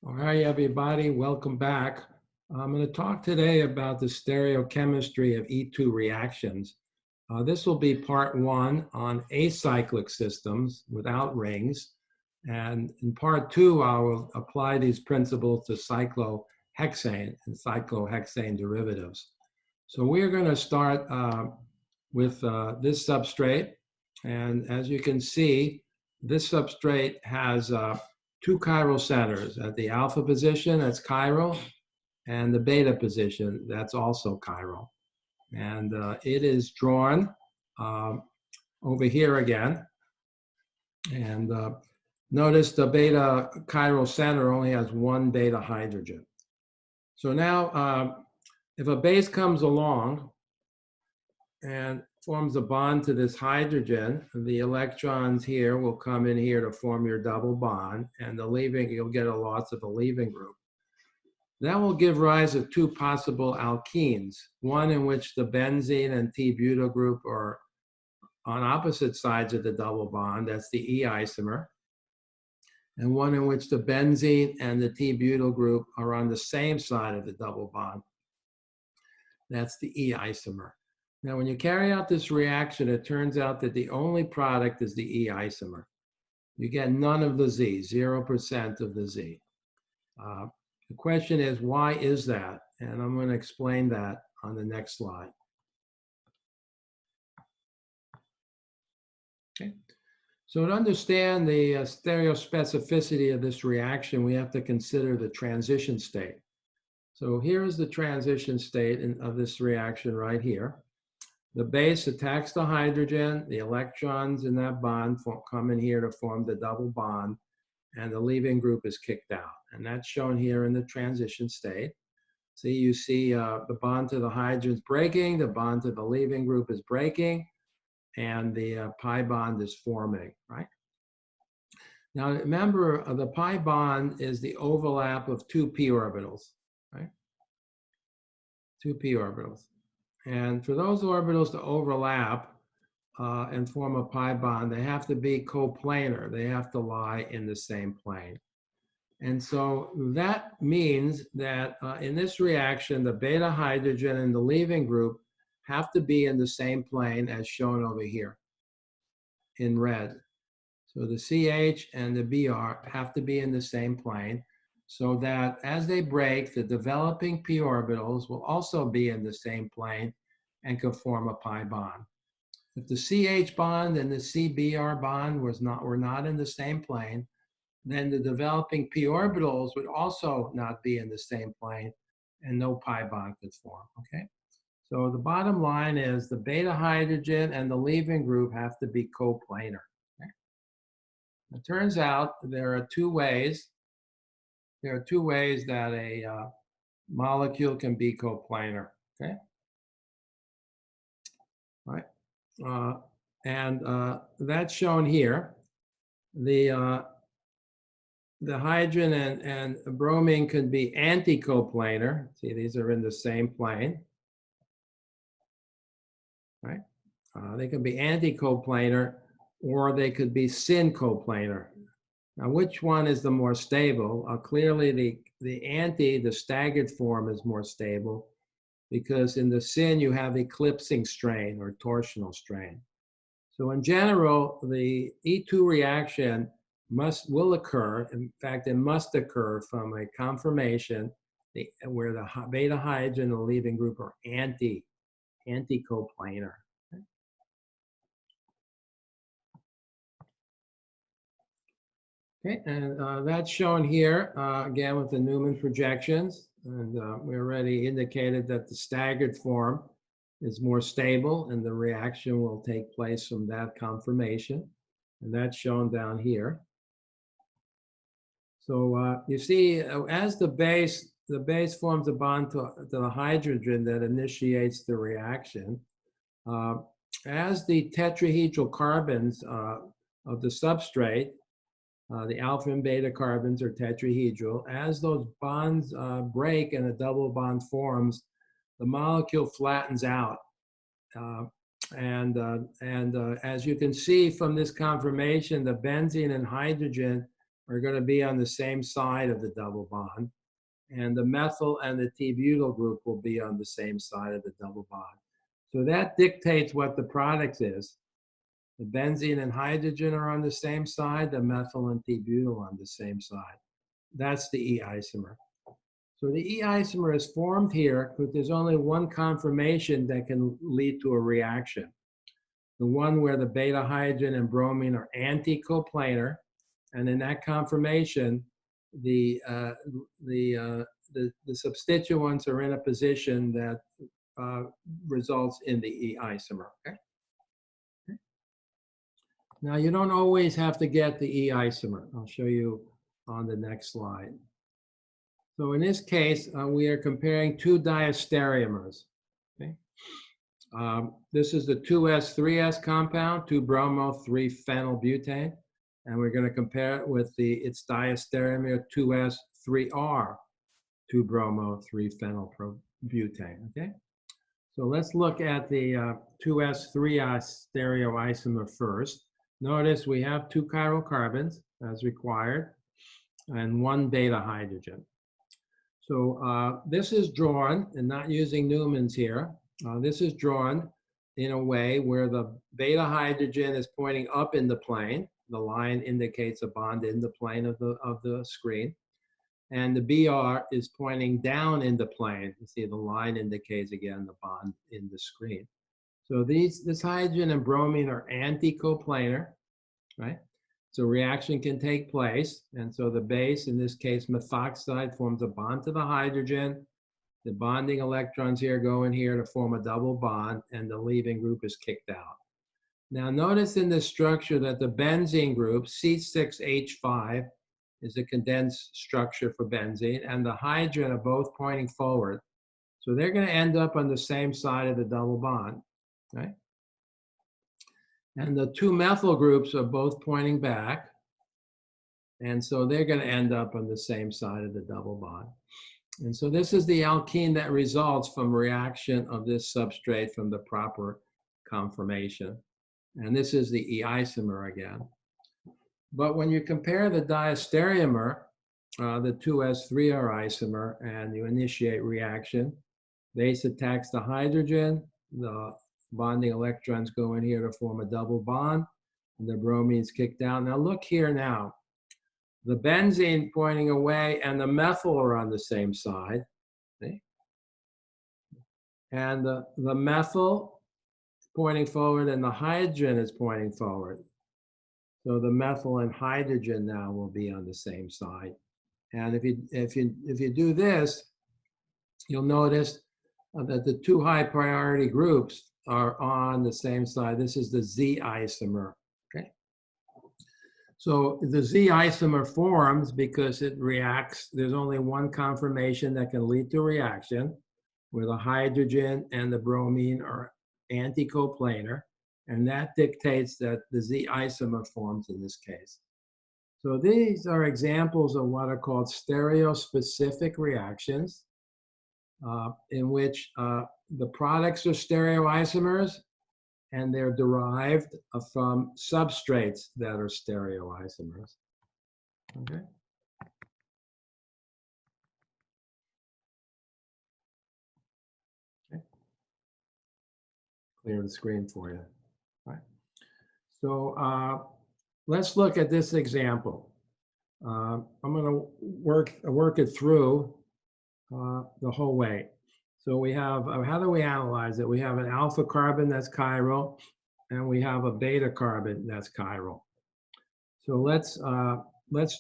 All right, everybody, welcome back. I'm going to talk today about the stereochemistry of E2 reactions. This will be part one on acyclic systems without rings. And in part two, I will apply these principles to cyclohexane and cyclohexane derivatives. So we're going to start with this substrate. And as you can see, this substrate has two chiral centers. At the alpha position, that's chiral, and the beta position, that's also chiral. And it is drawn over here again. And notice the beta chiral center only has one beta hydrogen. So now, if a base comes along and forms a bond to this hydrogen, the electrons here will come in here to form your double bond, and you'll get a loss of a leaving group. That will give rise to two possible alkenes, one in which the benzene and T-butyl group are on opposite sides of the double bond, that's the E isomer, and one in which the benzene and the T-butyl group are on the same side of the double bond, that's the E isomer. Now, when you carry out this reaction, it turns out that the only product is the E isomer. You get none of the Z, 0% of the Z. The question is, why is that? And I'm going to explain that on the next slide. Okay. So to understand the stereospecificity of this reaction, we have to consider the transition state. So here is the transition state of this reaction right here. The base attacks the hydrogen, the electrons in that bond come in here to form the double bond, and the leaving group is kicked out. And that's shown here in the transition state. See, you see the bond to the hydrogen is breaking, the bond to the leaving group is breaking, and the pi bond is forming, right? Now remember, the pi bond is the overlap of two p orbitals, right? Two p orbitals. And for those orbitals to overlap and form a pi bond, they have to be coplanar. They have to lie in the same plane. And so that means that in this reaction, the beta hydrogen and the leaving group have to be in the same plane as shown over here in red. So the CH and the Br have to be in the same plane so that as they break, the developing p orbitals will also be in the same plane and can form a pi bond. If the CH bond and the CBr bond were not in the same plane, then the developing p orbitals would also not be in the same plane and no pi bond could form, okay? So the bottom line is the beta hydrogen and the leaving group have to be coplanar. Okay? It turns out there are two ways that a molecule can be coplanar, okay? All right, that's shown here. The hydrogen and bromine can be anti-coplanar. See, these are in the same plane, right? They can be anti-coplanar or they could be syn-coplanar. Now, which one is the more stable? Clearly, the staggered form is more stable because in the syn you have eclipsing strain or torsional strain. So in general, the E2 reaction will occur. In fact, it must occur from a conformation where the beta hydrogen and the leaving group are anti-coplanar. Okay, and that's shown here again with the Newman projections. And we already indicated that the staggered form is more stable and the reaction will take place from that conformation. And that's shown down here. So you see, as the base forms a bond to the hydrogen that initiates the reaction, as the tetrahedral carbons of the substrate, the alpha and beta carbons are tetrahedral. As those bonds break and a double bond forms, the molecule flattens out. As you can see from this conformation, the benzene and hydrogen are going to be on the same side of the double bond, and the methyl and the T-butyl group will be on the same side of the double bond. So that dictates what the product is. The benzene and hydrogen are on the same side, the methyl and T-butyl on the same side. That's the E isomer. So the E isomer is formed here because there's only one conformation that can lead to a reaction. The one where the beta hydrogen and bromine are anti-coplanar, and in that conformation, the substituents are in a position that results in the E isomer. Okay? Now, you don't always have to get the E isomer. I'll show you on the next slide. So in this case, we are comparing two diastereomers. Okay? This is the 2s-3s compound, 2-bromo-3-phenylbutane, and we're going to compare it with its diastereomer 2s-3r, 2-bromo-3-phenylbutane. Okay? So let's look at the 2s-3r stereoisomer first. Notice we have 2 chiral carbons as required and 1 beta hydrogen. So this is drawn, and not using Newman's here, this is drawn in a way where the beta hydrogen is pointing up in the plane. The line indicates a bond in the plane of the screen. And the BR is pointing down in the plane. You see the line indicates, again, the bond in the screen. So this hydrogen and bromine are anti-coplanar, right? So reaction can take place. And so the base, in this case, methoxide, forms a bond to the hydrogen. The bonding electrons here go in here to form a double bond, and the leaving group is kicked out. Now notice in this structure that the benzene group, C6H5, is a condensed structure for benzene, and the hydrogen are both pointing forward. So they're going to end up on the same side of the double bond, right? And the 2 methyl groups are both pointing back, and so they're going to end up on the same side of the double bond. And so this is the alkene that results from reaction of this substrate from the proper conformation. And this is the E isomer again. But when you compare the diastereomer, the 2s-3r isomer, and you initiate reaction, base attacks the hydrogen, the bonding electrons go in here to form a double bond, and the bromine's kicked out. Now look here now. The benzene pointing away and the methyl are on the same side. See? And the methyl pointing forward and the hydrogen is pointing forward. So the methyl and hydrogen now will be on the same side. And if you do this, you'll notice that the 2 high priority groups are on the same side. This is the Z isomer. Okay. So the Z isomer forms because it reacts. There's only one conformation that can lead to a reaction where the hydrogen and the bromine are anti-coplanar, and that dictates that the Z isomer forms in this case. So these are examples of what are called stereospecific reactions, in which the products are stereoisomers, and they're derived from substrates that are stereoisomers. Okay. Okay. Clear the screen for you. All right. So let's look at this example. I'm going to work it through the whole way. So we have, how do we analyze it? We have an alpha carbon that's chiral, and we have a beta carbon that's chiral. So let's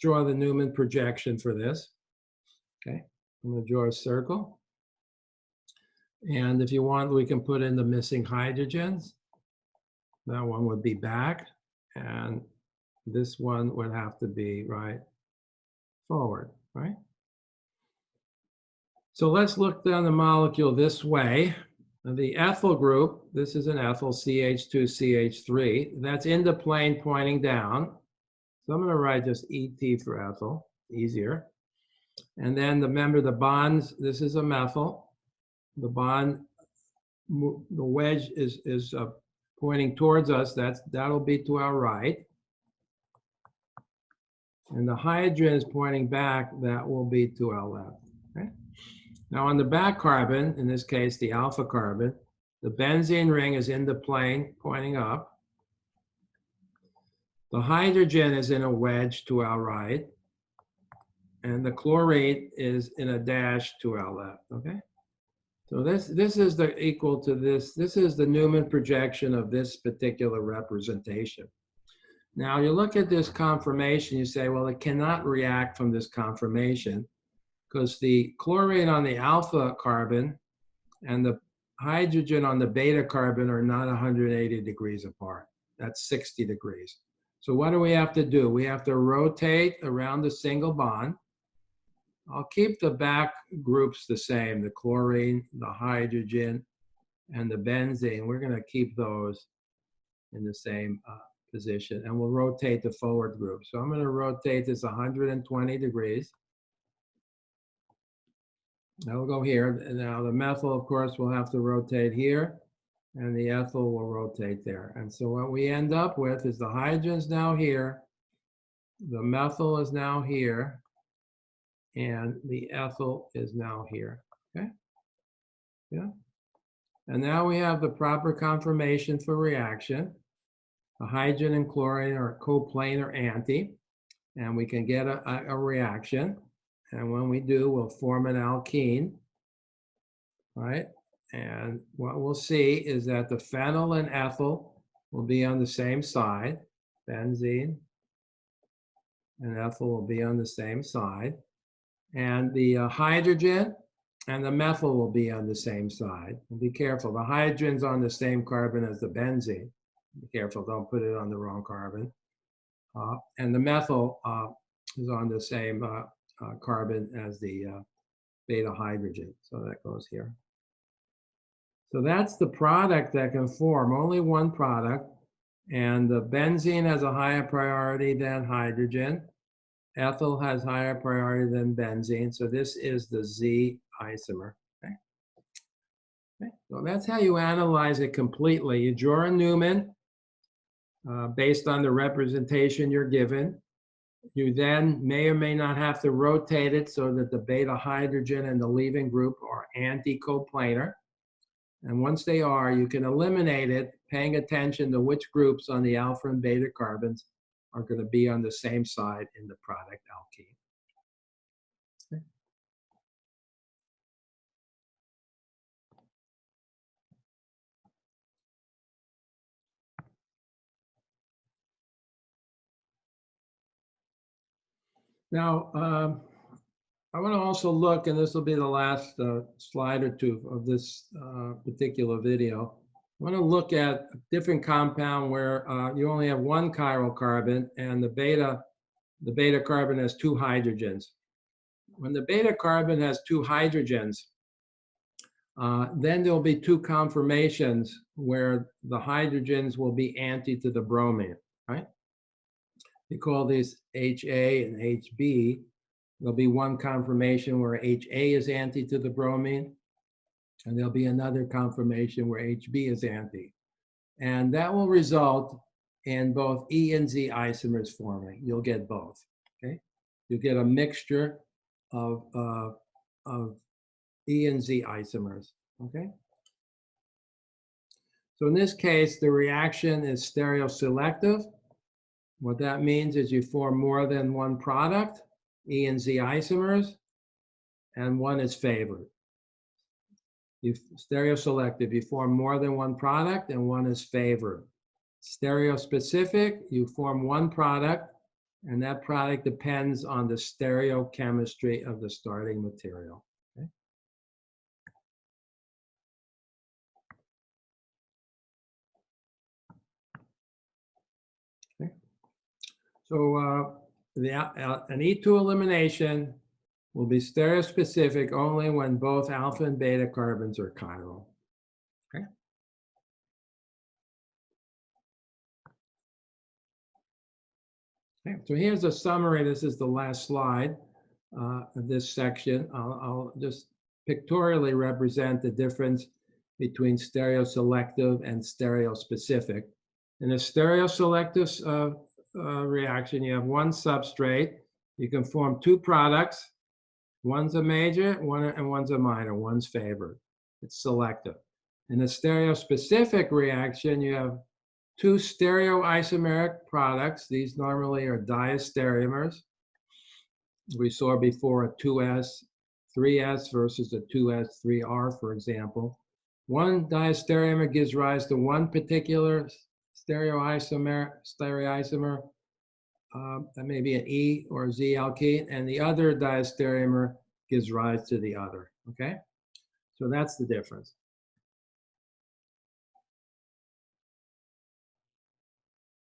draw the Newman projection for this. Okay, I'm going to draw a circle. And if you want, we can put in the missing hydrogens. That one would be back, and this one would have to be right forward, right? So let's look down the molecule this way. The ethyl group, this is an ethyl, CH2CH3, that's in the plane pointing down. So I'm going to write just ET for ethyl, easier. And then remember the bonds, this is a methyl. The bond, the wedge is pointing towards us, that'll be to our right. and the hydrogen is pointing back, that will be 2L left. Okay? Now on the back carbon, in this case the alpha carbon, the benzene ring is in the plane pointing up. The hydrogen is in a wedge to our right, and the chlorine is in a dash to our left. Okay, so this is the equal to this. This is the Newman projection of this particular representation. Now you look at this conformation, you say, well, it cannot react from this conformation because the chlorine on the alpha carbon and the hydrogen on the beta carbon are not 180 degrees apart. That's 60 degrees. So what do we have to do? We have to rotate around the single bond. I'll keep the back groups the same, the chlorine, the hydrogen, and the benzene. We're going to keep those in the same position, and we'll rotate the forward group. So I'm going to rotate this 120 degrees. Now we'll go here. Now the methyl, of course, will have to rotate here, and the ethyl will rotate there. And so what we end up with is the hydrogen's now here, the methyl is now here, and the ethyl is now here. Okay? Yeah. And now we have the proper conformation for reaction. The hydrogen and chlorine are coplanar anti, and we can get a reaction. And when we do, we'll form an alkene, right? And what we'll see is that the phenyl and ethyl will be on the same side. Benzene and ethyl will be on the same side. And the hydrogen and the methyl will be on the same side. And be careful, the hydrogen's on the same carbon as the benzene. Be careful, don't put it on the wrong carbon. And the methyl is on the same carbon as the beta hydrogen. So that goes here. So that's the product that can form, only one product. And the benzene has a higher priority than hydrogen. Ethyl has higher priority than benzene. So this is the Z isomer. Okay. Okay. So that's how you analyze it completely. You draw a Newman based on the representation you're given. You then may or may not have to rotate it so that the beta hydrogen and the leaving group are anti-coplanar. And once they are, you can eliminate it, paying attention to which groups on the alpha and beta carbons are going to be on the same side in the product alkene. Okay. Now, I want to also look, and this will be the last slide or two of this particular video. I want to look at a different compound where you only have one chiral carbon and the beta carbon has two hydrogens. When the beta carbon has two hydrogens, then there'll be two conformations where the hydrogens will be anti to the bromine, right? We call these HA and HB. There'll be one conformation where HA is anti to the bromine, and there'll be another conformation where HB is anti. And that will result in both E and Z isomers forming. You'll get both, okay? You'll get a mixture of E and Z isomers, okay? So in this case, the reaction is stereoselective. What that means is you form more than one product, E and Z isomers, and one is favored. Stereoselective, you form more than one product and one is favored. Stereospecific, you form one product and that product depends on the stereochemistry of the starting material. Okay? Okay. So an E2 elimination will be stereospecific only when both alpha and beta carbons are chiral. Okay. Okay. So here's a summary. This is the last slide of this section. I'll just pictorially represent the difference between stereoselective and stereospecific. In a stereoselective reaction, you have one substrate. You can form two products. One's a major, and one's a minor. One's favored. It's selective. In a stereospecific reaction, you have two stereoisomeric products. These normally are diastereomers. We saw before a 2s, 3s versus a 2s, 3r, for example. One diastereomer gives rise to one particular stereoisomer, that may be an E or a Z alkene, and the other diastereomer gives rise to the other, okay? So that's the difference.